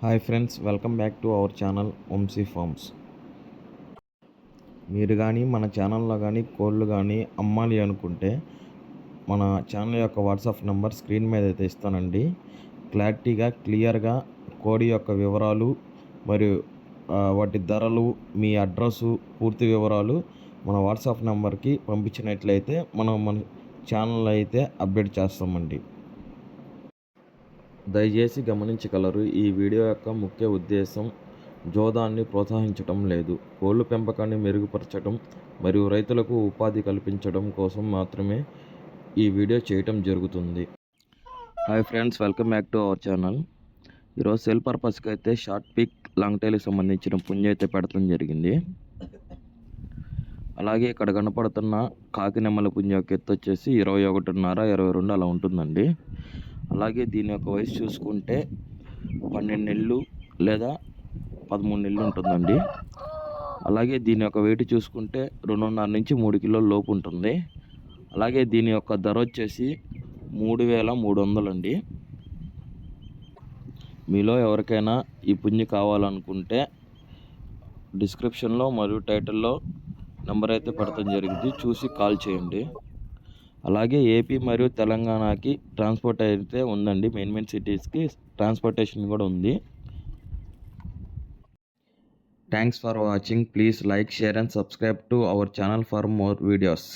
Hi friends, welcome back to our channel Vamshi farms. మీరు కానీ మన ఛానల్లో కానీ కోళ్ళు కానీ అమ్మాలి అనుకుంటే మన ఛానల్ యొక్క వాట్సాప్ నెంబర్ స్క్రీన్ మీద అయితే ఇస్తానండి. క్లారిటీగా క్లియర్గా కోడి యొక్క వివరాలు మరియు వాటి ధరలు, మీ అడ్రస్సు, పూర్తి వివరాలు మన వాట్సాప్ నెంబర్కి పంపించినట్లయితే మన ఛానల్ అయితే అప్డేట్ చేస్తామండి. దయచేసి గమనించగలరు, ఈ వీడియో యొక్క ముఖ్య ఉద్దేశం జోదాన్ని ప్రోత్సహించడం లేదు, కోళ్ల పెంపకాన్ని మెరుగుపరచడం మరియు రైతులకు ఉపాధి కల్పించడం కోసం మాత్రమే ఈ వీడియో చేయటం జరుగుతుంది. Hi friends, welcome back to our channel. ఈరోజు సెల్ పర్పస్కి అయితే షార్ట్ పిక్, లాంగ్ టైల్కి సంబంధించిన పుంజ అయితే పెడతాం జరిగింది. అలాగే ఇక్కడ కనపడుతున్న కాకినెమ్మల పుంజ యొక్క ఎత్తు వచ్చేసి 21.5, 22 అలా ఉంటుందండి. అలాగే దీని యొక్క వయసు చూసుకుంటే 12 నెలలు లేదా 13 నెలలు ఉంటుందండి. అలాగే దీని యొక్క వెయిట్ చూసుకుంటే 2.5 నుంచి 3 కిలోల లోపు ఉంటుంది. అలాగే దీని యొక్క ధర వచ్చేసి 3,300 అండి. మీలో ఎవరికైనా ఈ పుంజి కావాలనుకుంటే డిస్క్రిప్షన్లో మరియు టైటిల్లో నెంబర్ అయితే పెడతాం జరిగింది, చూసి కాల్ చేయండి. అలాగే ఏపీ మరియు తెలంగాణకి ట్రాన్స్పోర్ట్ అయితే ఉందండి. మెయిన్ సిటీస్కి ట్రాన్స్పోర్టేషన్ కూడా ఉంది. Thanks for watching. Please like, share and subscribe to our channel for more videos.